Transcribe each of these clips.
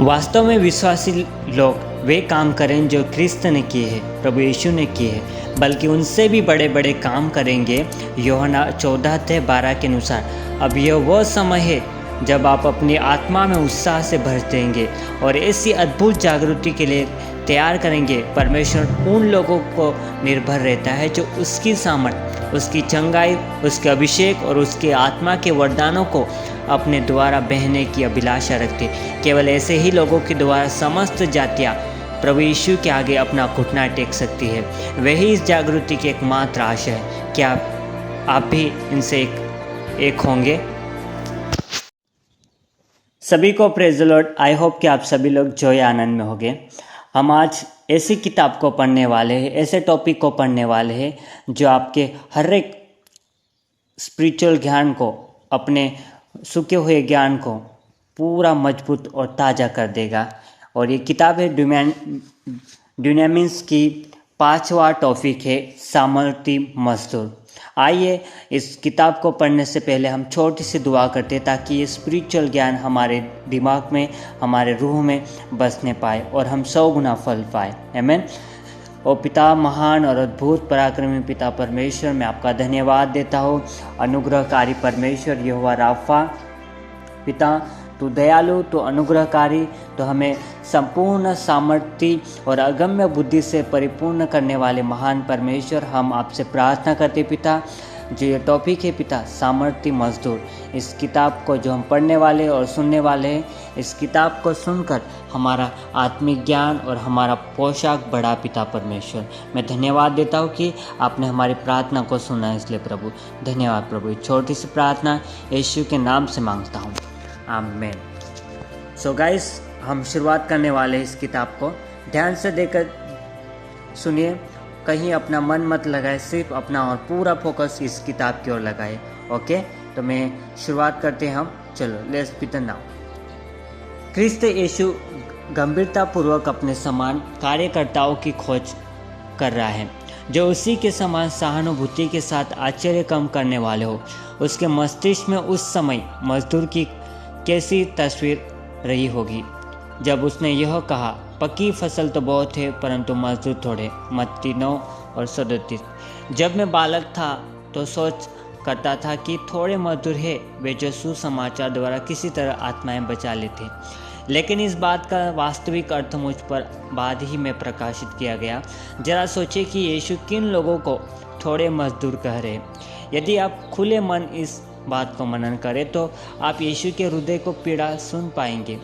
वास्तव में विश्वासी लोग वे काम करें जो ख्रिस्त ने किए हैं, प्रभु यीशु ने किए हैं, बल्कि उनसे भी बड़े बड़े काम करेंगे। यूहन्ना 14:12 के अनुसार अब यह वह समय है जब आप अपनी आत्मा में उत्साह से भर देंगे और ऐसी अद्भुत जागृति के लिए तैयार करेंगे। परमेश्वर उन लोगों को निर्भर रहता है जो उसकी सामर्थ, उसकी चंगाई, उसके अभिषेक और उसके आत्मा के वरदानों को अपने द्वारा बहने की अभिलाषा रखते। केवल ऐसे ही लोगों के द्वारा समस्त जातियाँ प्रभु यीशु के आगे अपना घुटना टेक सकती है। वही इस जागृति की एकमात्र आशा है। क्या आप भी इनसे एक होंगे? सभी को praise the Lord. I hope कि आप सभी लोग जय आनंद में होंगे। हम आज ऐसी किताब को पढ़ने वाले हैं, ऐसे टॉपिक को पढ़ने वाले हैं जो आपके हर एक स्पिरिचुअल ज्ञान को, अपने सूखे हुए ज्ञान को पूरा मजबूत और ताज़ा कर देगा। और ये किताब है ड्यूनामिस की 5वां टॉपिक है सामर्थी मजदूर। आइए इस किताब को पढ़ने से पहले हम छोटी सी दुआ करते हैं ताकि ये स्पिरिचुअल ज्ञान हमारे दिमाग में, हमारे रूह में बसने पाए और हम 100 गुना फल पाए। आमीन। ओ पिता, महान और अद्भुत पराक्रमी पिता परमेश्वर, मैं आपका धन्यवाद देता हूँ। अनुग्रहकारी परमेश्वर यहोवा राफा, पिता तू दयालु, तो अनुग्रहकारी, तो हमें संपूर्ण सामर्थ्य और अगम्य बुद्धि से परिपूर्ण करने वाले महान परमेश्वर, हम आपसे प्रार्थना करते पिता, जो ये टॉपिक है पिता सामर्थ्य मजदूर, इस किताब को जो हम पढ़ने वाले और सुनने वाले हैं, इस किताब को सुनकर हमारा आत्मिक ज्ञान और हमारा पोशाक बढ़ा पिता परमेश्वर। मैं धन्यवाद देता हूँ कि आपने हमारी प्रार्थना को सुना, इसलिए प्रभु धन्यवाद। प्रभु छोटी सी प्रार्थना यीशु के नाम से मांगता हूँ, आमीन। सो गाइस, हम शुरुआत करने वाले हैं इस किताब को। ध्यान से देकर सुनिए, कहीं अपना मन मत लगाए, सिर्फ अपना और पूरा फोकस इस किताब की ओर लगाए। ओके, तो मैं शुरुआत करते हैं हम। चलो, लेट्स बिगिन नाउ। ख्रिस्त यीशु गंभीरतापूर्वक अपने समान कार्यकर्ताओं की खोज कर रहा है जो उसी के समान सहानुभूति के साथ आश्चर्य कम करने वाले हो। उसके मस्तिष्क में उस समय मजदूर की कैसी तस्वीर रही होगी जब उसने यह कहा, पकी फसल तो बहुत है परंतु मजदूर थोड़े। मत्ती 9:37। जब मैं बालक था तो सोच करता था कि थोड़े मजदूर है वे जो सुसमाचार द्वारा किसी तरह आत्माएं बचा लेते। लेकिन इस बात का वास्तविक अर्थ मुझ पर बाद ही में प्रकाशित किया गया। जरा सोचिए कि यीशु किन लोगों को थोड़े मजदूर कह रहे। यदि आप खुले मन इस बात को मनन करें तो आप यीशु के हृदय को पीड़ा सुन पाएंगे।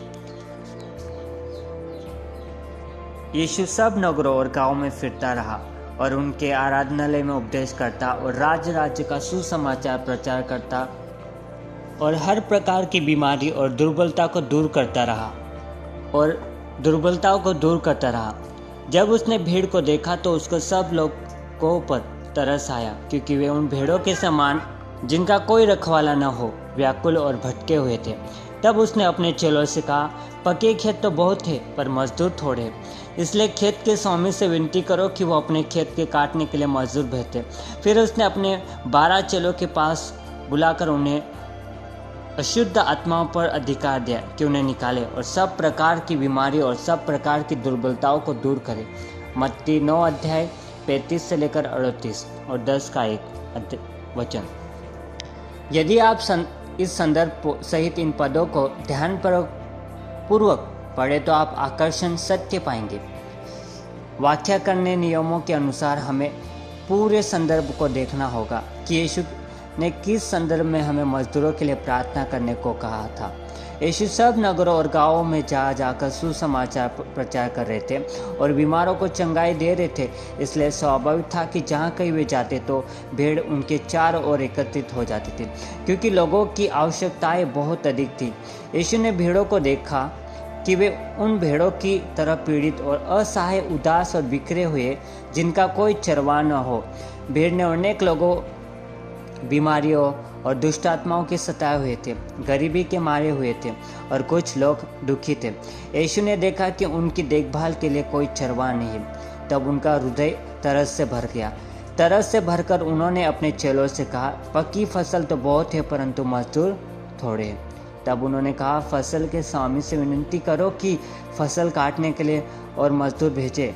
यीशु सब नगरों और गांवों में फिरता रहा और उनके आराधनालय में उपदेश करता और राज्य का सुसमाचार प्रचार करता और हर प्रकार की बीमारी और दुर्बलता को दूर करता रहा। जब उसने भीड़ को देखा तो उसको सब लोगों पर तरस आया, क्योंकि वे उन भेड़ों के समान जिनका कोई रखवाला न हो व्याकुल और भटके हुए थे। तब उसने अपने चेलों से कहा, पके खेत तो बहुत है पर मजदूर थोड़े, इसलिए खेत के स्वामी से विनती करो कि वो अपने खेत के काटने के लिए मजदूर भेजे। फिर उसने अपने 12 चेलों के पास बुलाकर उन्हें अशुद्ध आत्माओं पर अधिकार दिया कि उन्हें निकाले और सब प्रकार की बीमारी और सब प्रकार की दुर्बलताओं को दूर करे। मत्ती 9:35 से लेकर 38 और 10 का एक वचन। यदि आप इस संदर्भ सहित इन पदों को ध्यानपूर्वक पढ़े तो आप आकर्षण सत्य पाएंगे। व्याख्या करने नियमों के अनुसार हमें पूरे संदर्भ को देखना होगा कि यीशु ने किस संदर्भ में हमें मजदूरों के लिए प्रार्थना करने को कहा था। यीशु सब नगरों और गांवों में जाकर सुसमाचार प्रचार कर रहे थे और बीमारों को चंगाई दे रहे थे। इसलिए स्वाभाविक था कि जहाँ कहीं वे जाते तो भीड़ उनके चारों ओर एकत्रित हो जाती थी, क्योंकि लोगों की आवश्यकताएं बहुत अधिक थी। यीशु ने भीड़ों को देखा कि वे उन भेड़ों की तरह पीड़ित और असहाय, उदास और बिखरे हुए जिनका कोई चरवाह न हो। भीड़ ने अनेक लोगों बीमारियों और दुष्ट आत्माओं के सताए हुए थे, गरीबी के मारे हुए थे और कुछ लोग दुखी थे। यीशु ने देखा कि उनकी देखभाल के लिए कोई चरवाह नहीं। तब उनका हृदय तरस से भर गया। तरस से भरकर उन्होंने अपने चेलों से कहा, पकी फसल तो बहुत है परंतु मजदूर थोड़े। तब उन्होंने कहा, फसल के स्वामी से विनती करो कि फसल काटने के लिए और मजदूर भेजे।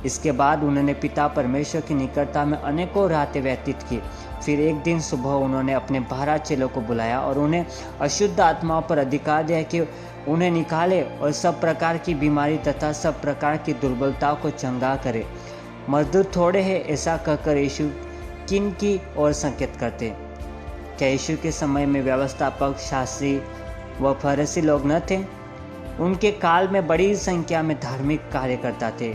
इसके बाद उन्होंने पिता परमेश्वर की निकटता में अनेकों रातें व्यतीत की। फिर एक दिन सुबह उन्होंने अपने 12 चेलों को बुलाया और उन्हें अशुद्ध आत्माओं पर अधिकार दिया कि उन्हें निकाले और सब प्रकार की बीमारी तथा सब प्रकार की दुर्बलताओं को चंगा करे। मजदूर थोड़े हैं, ऐसा कहकर यीशु किन की ओर संकेत करते। क्या यीशु के समय में व्यवस्थापक, शास्त्री व फरीसी लोग न थे? उनके काल में बड़ी संख्या में धार्मिक कार्यकर्ता थे,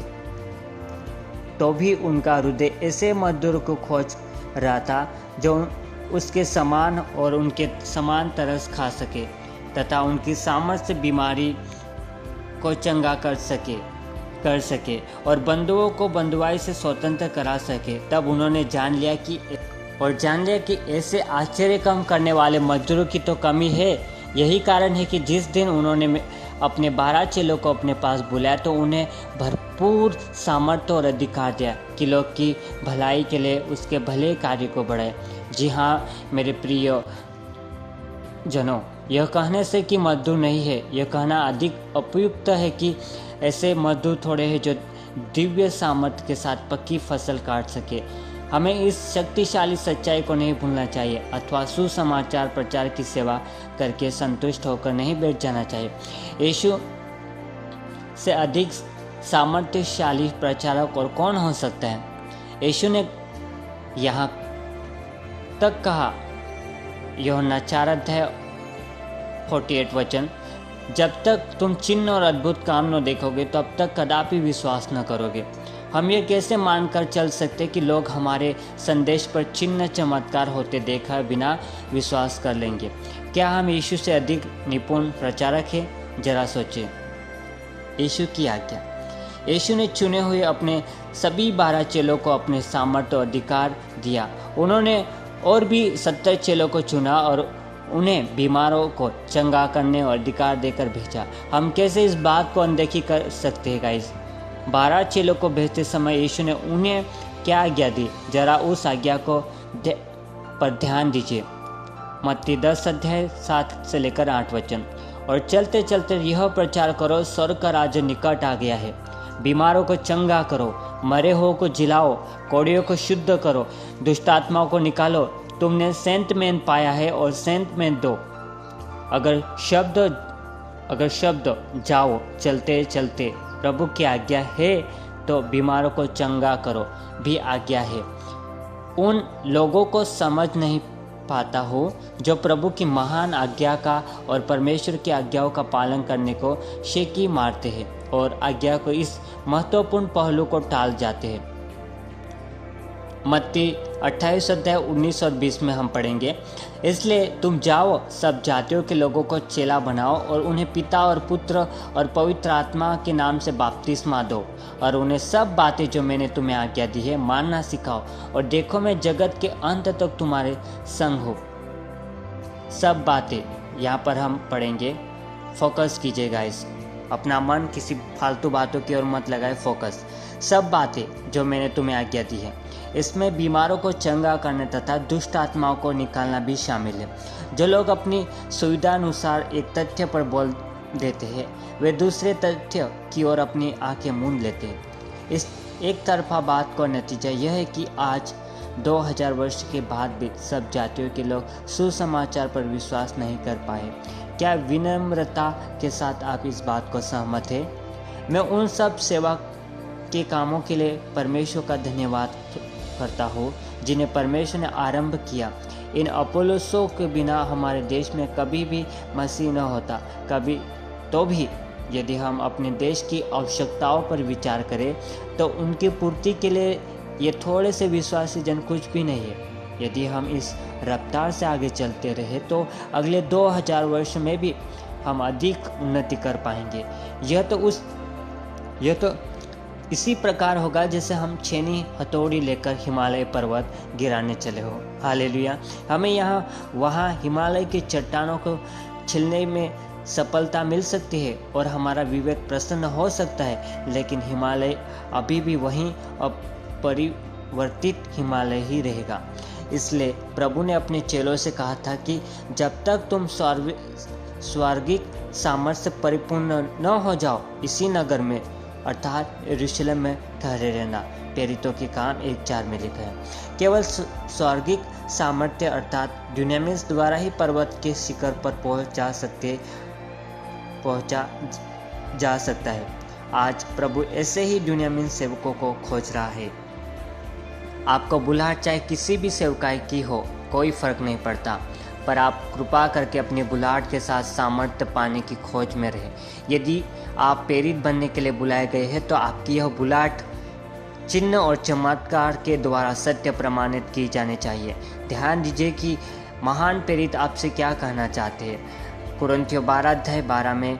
तो भी उनका हृदय ऐसे मजदूर को खोज रहा था जो उसके समान और उनके समान तरस खा सके तथा उनकी सामर्थ्य बीमारी को चंगा कर सके और बंधुओं को बंधुआई से स्वतंत्र करा सके। तब उन्होंने जान लिया कि ऐसे आश्चर्य कम करने वाले मजदूरों की तो कमी है। यही कारण है कि जिस दिन उन्होंने अपने 12 चेलों को अपने पास बुलाया तो उन्हें भरपूर सामर्थ्य और अधिकार दिया कि लोग की भलाई के लिए उसके भले कार्य को बढ़ाए। जी हाँ मेरे प्रिय जनों, यह कहने से कि मजदूर नहीं है, यह कहना अधिक उपयुक्त है कि ऐसे मजदूर थोड़े हैं जो दिव्य सामर्थ्य के साथ पक्की फसल काट सके। हमें इस शक्तिशाली सच्चाई को नहीं भूलना चाहिए अथवा सुसमाचार प्रचार की सेवा करके संतुष्ट होकर नहीं बैठ जाना चाहिए। यीशु से अधिक सामर्थ्यशाली प्रचारक और कौन हो सकता है? यीशु ने यहाँ तक कहा, यूहन्ना 4:48 वचन, जब तक तुम चिन्ह और अद्भुत काम न देखोगे तब तक कदापि विश्वास न करोगे। हम ये कैसे मानकर चल सकते कि लोग हमारे संदेश पर चिन्ह चमत्कार होते देखा बिना विश्वास कर लेंगे? क्या हम यीशु से अधिक निपुण प्रचारक हैं? जरा सोचिए। यीशु की आज्ञा। यीशु ने चुने हुए अपने सभी 12 चेलों को अपने सामर्थ्य और अधिकार दिया। उन्होंने और भी 70 चेलों को चुना और उन्हें बीमारों को चंगा करने और अधिकार देकर भेजा। हम कैसे इस बात को अनदेखी कर सकते हैं गाइस? 12 चेलों को भेजते समय यीशु ने उन्हें क्या आज्ञा दी? जरा उस आज्ञा को पर ध्यान दीजिए। मत्ती 10:7 से लेकर 8 वचन। और चलते चलते यह प्रचार करो, स्वर्ग का राज्य निकट आ गया है। बीमारों को चंगा करो, मरे हुओं को जिलाओ, कोढ़ियों को शुद्ध करो, दुष्ट आत्माओं को निकालो। तुमने सेंट मैन पाया है और सेंट मैन दो। अगर शब्द जाओ चलते चलते प्रभु की आज्ञा है तो बीमारों को चंगा करो भी आज्ञा है। उन लोगों को समझ नहीं पाता हो जो प्रभु की महान आज्ञा का और परमेश्वर की आज्ञाओं का पालन करने को शेकी मारते हैं और आज्ञा को इस महत्वपूर्ण पहलू को टाल जाते हैं। मत्ती 28:19 और 20 में हम पढ़ेंगे, इसलिए तुम जाओ, सब जातियों के लोगों को चेला बनाओ और उन्हें पिता और पुत्र और पवित्र आत्मा के नाम से बपतिस्मा दो और उन्हें सब बातें जो मैंने तुम्हें आज्ञा दी है मानना सिखाओ। और देखो मैं जगत के अंत तक तुम्हारे संग हूँ। सब बातें यहाँ पर हम पढ़ेंगे। फोकस कीजिएगा, इस अपना मन किसी फालतू बातों की ओर मत लगाए। फोकस। सब बातें जो मैंने तुम्हें आज्ञा दी है, इसमें बीमारों को चंगा करने तथा दुष्ट आत्माओं को निकालना भी शामिल है। जो लोग अपनी सुविधा अनुसार एक तथ्य पर बोल देते हैं, वे दूसरे तथ्य की ओर अपनी आंखें मूंद लेते हैं। इस एक तरफा बात का नतीजा यह है कि आज 2000 वर्ष के बाद भी सब जातियों के लोग सुसमाचार पर विश्वास नहीं कर पाए। क्या विनम्रता के साथ आप इस बात को सहमत हैं? मैं उन सब सेवा के कामों के लिए परमेश्वर का धन्यवाद करता हूँ जिन्हें परमेश्वर ने आरंभ किया। इन अपोलोसों के बिना हमारे देश में कभी भी मसीह न होता। कभी तो भी यदि हम अपने देश की आवश्यकताओं पर विचार करें तो उनकी पूर्ति के लिए ये थोड़े से विश्वासी जन कुछ भी नहीं है। यदि हम इस रफ्तार से आगे चलते रहे तो अगले 2000 वर्ष में भी हम अधिक उन्नति कर पाएंगे। यह तो इसी प्रकार होगा जैसे हम छेनी हथौड़ी लेकर हिमालय पर्वत गिराने चले हो। हालेलुया। हमें यहाँ वहाँ हिमालय की चट्टानों को छिलने में सफलता मिल सकती है और हमारा विवेक प्रसन्न हो सकता है, लेकिन हिमालय अभी भी वहीं अपरिवर्तित हिमालय ही रहेगा। इसलिए प्रभु ने अपने चेलों से कहा था कि जब तक तुम स्वर्गिक सामर्थ्य से परिपूर्ण न हो जाओ, इसी नगर में अर्थात यरूशलेम में ठहरे रहना। प्रेरितों के काम 1:4 में लिखा है। केवल स्वर्गिक सामर्थ्य अर्थात दुनामिस द्वारा ही पर्वत के शिखर पर पहुंचा जा सकता है। आज प्रभु ऐसे ही दुनामिस सेवकों को खोज रहा है। आपको बुलाहट चाहे किसी भी सेवकाई की हो, कोई फर्क नहीं पड़ता, पर आप कृपा करके अपनी बुलाहट के साथ सामर्थ्य पाने की खोज में रहें। यदि आप प्रेरित बनने के लिए बुलाए गए हैं तो आपकी यह बुलाहट चिन्ह और चमत्कार के द्वारा सत्य प्रमाणित की जानी चाहिए। ध्यान दीजिए कि महान प्रेरित आपसे क्या कहना चाहते हैं। कुरिन्थियों 12:12 में,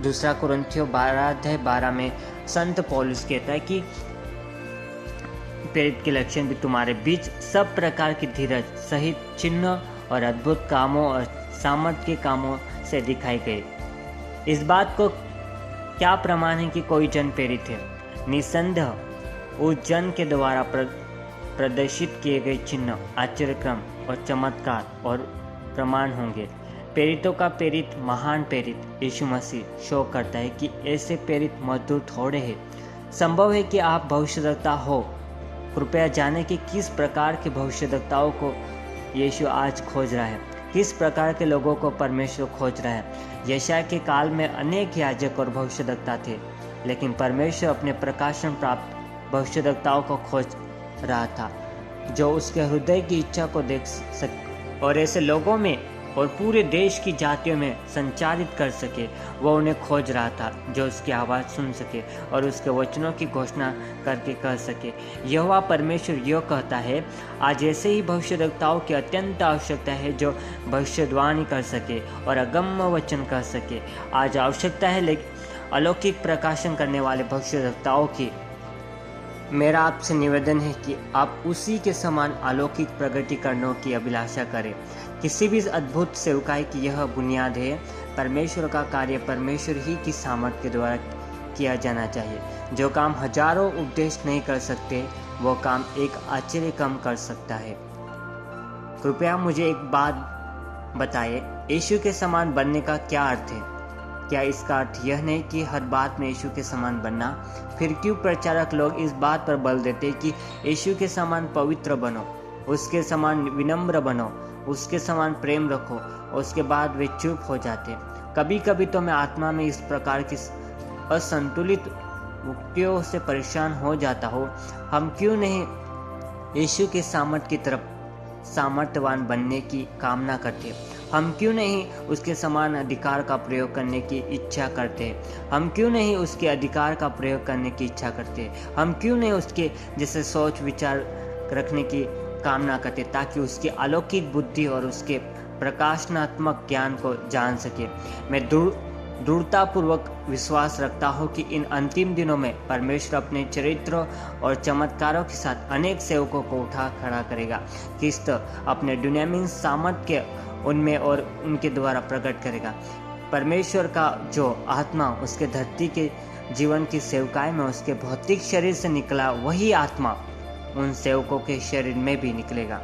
दूसरा कुरिन्थियों 12:12 में संत पौलुस कहता है कि प्रेरित के लक्षण भी तुम्हारे बीच सब प्रकार की धीरज सहित चिन्ह और अद्भुत कामों और सामर्थ्य के कामों से दिखाई गए। इस बात को क्या प्रमाण है कि कोई जन प्रेरित है? निसंदेह उस जन के द्वारा प्रदर्शित किए गए चिन्ह, आश्चर्यक्रम और चमत्कार और प्रमाण होंगे। प्रेरितों का प्रेरित, महान प्रेरित यीशु मसीह शो करता है कि ऐसे प्रेरित मजदूर थोड़े हैं। संभव है कि आप भविष्यद्वक्ता हो। कृपया जाने कि किस प्रकार के भविष्यद्वक्ताओं को यीशु आज खोज रहा है, किस प्रकार के लोगों को परमेश्वर खोज रहा है। यशायाह के काल में अनेक याजक और भविष्यद्वक्ता थे, लेकिन परमेश्वर अपने प्रकाशन प्राप्त भविष्यद्वक्ताओं को खोज रहा था जो उसके हृदय की इच्छा को देख सके और ऐसे लोगों में और पूरे देश की जातियों में संचारित कर सके। वह उन्हें खोज रहा था जो उसकी आवाज़ सुन सके और उसके वचनों की घोषणा करके कह सके। यहोवा परमेश्वर यह कहता है, आज ऐसे ही भविष्यद्वक्ताओं की अत्यंत आवश्यकता है जो भविष्यवाणी कर सके और अगम्य वचन कह सके। आज आवश्यकता है लेकिन अलौकिक प्रकाशन करने वाले भविष्यद्वक्ताओं की। मेरा आपसे निवेदन है कि आप उसी के समान अलौकिक प्रगटीकरणों की अभिलाषा करें। किसी भी अद्भुत सेवकाई की यह बुनियाद है। परमेश्वर का कार्य परमेश्वर ही की सामर्थ्य के द्वारा किया जाना चाहिए। जो काम हजारों उपदेश नहीं कर सकते, वो काम एक आश्चर्य कम कर सकता है। कृपया मुझे एक बात बताइए, यीशु के समान बनने का क्या अर्थ है? क्या इसका अर्थ यह नहीं कि हर बात में यीशु के समान बनना? फिर क्यों प्रचारक लोग इस बात पर बल देते कि यीशु के समान पवित्र बनो, उसके समान विनम्र बनो, उसके समान प्रेम रखो, उसके बाद वे चुप हो जाते? कभी कभी तो मैं आत्मा में इस प्रकार की असंतुलित उक्तियों से परेशान हो जाता हूँ। हम क्यों नहीं यीशु के सामर्थ्य की तरफ सामर्थ्यवान बनने की कामना करते? हम क्यों नहीं उसके समान अधिकार का प्रयोग करने की इच्छा करते? हम क्यों नहीं उसके अधिकार का प्रयोग करने की इच्छा करते? हम क्यों नहीं उसके जैसे सोच विचार रखने की कामना करते ताकि उसकी अलौकिक बुद्धि और उसके प्रकाशनात्मक ज्ञान को जान सके? मैं दृढ़तापूर्वक विश्वास रखता हूँ कि इन अंतिम दिनों में परमेश्वर अपने चरित्र और चमत्कारों के साथ अनेक सेवकों को उठा खड़ा करेगा। क्रिस्त अपने दुनामिस सामर्थ्य उनमें और उनके द्वारा प्रकट करेगा। परमेश्वर का जो आत्मा उसके धरती के जीवन की सेवकाई में उसके भौतिक शरीर से निकला, वही आत्मा उन सेवकों के शरीर में भी निकलेगा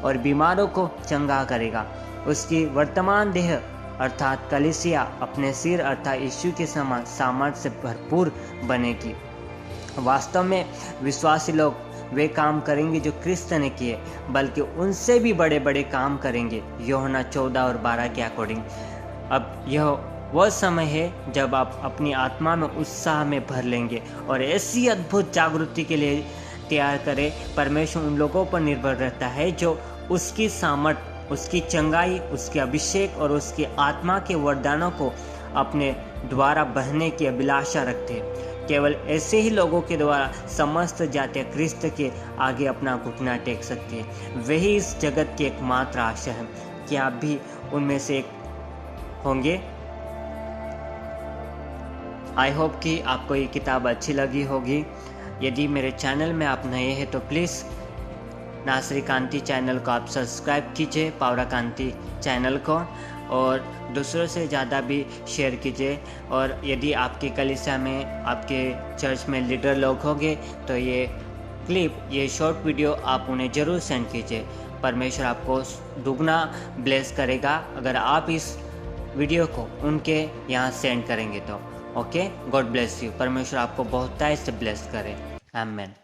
और बीमारों को चंगा करेगा। उसकी वर्तमान देह अर्थात कलीसिया अपने सिर अर्थात यीशु के समान सामर्थ्य से भरपूर बनेगी। वास्तव में विश्वासी लोग वे काम करेंगे जो क्रिस्त ने किए, बल्कि उनसे भी बड़े बड़े काम करेंगे। यूहन्ना 14:12 के अकॉर्डिंग। अब यह वह समय है जब आप अपनी आत्मा में उत्साह में भर लेंगे और ऐसी अद्भुत जागृति के लिए तैयार करें। परमेश्वर उन लोगों पर निर्भर रहता है जो उसकी सामर्थ्य, उसकी चंगाई, उसके अभिषेक और उसकी आत्मा के वरदानों को अपने द्वारा बहने की अभिलाषा रखते हैं। केवल ऐसे ही लोगों के द्वारा समस्त जातियां क्रिस्त के आगे अपना घुटना टेक सकती है। वही इस जगत की एकमात्र आशा है। क्या आप भी उनमें से एक होंगे? आई होप कि आपको ये किताब अच्छी लगी होगी। यदि मेरे चैनल में आप नए हैं तो प्लीज़ नासरी कांति चैनल को आप सब्सक्राइब कीजिए, पावरा कांति चैनल को, और दूसरों से ज़्यादा भी शेयर कीजिए। और यदि आपकी कलीसिया में, आपके चर्च में लीडर लोग होंगे तो ये क्लिप, ये शॉर्ट वीडियो आप उन्हें ज़रूर सेंड कीजिए। परमेश्वर आपको दुगना ब्लेस करेगा अगर आप इस वीडियो को उनके यहाँ सेंड करेंगे तो। Okay, God bless you. परमेश्वर आपको बहुत से ब्लेस करे। आमेन।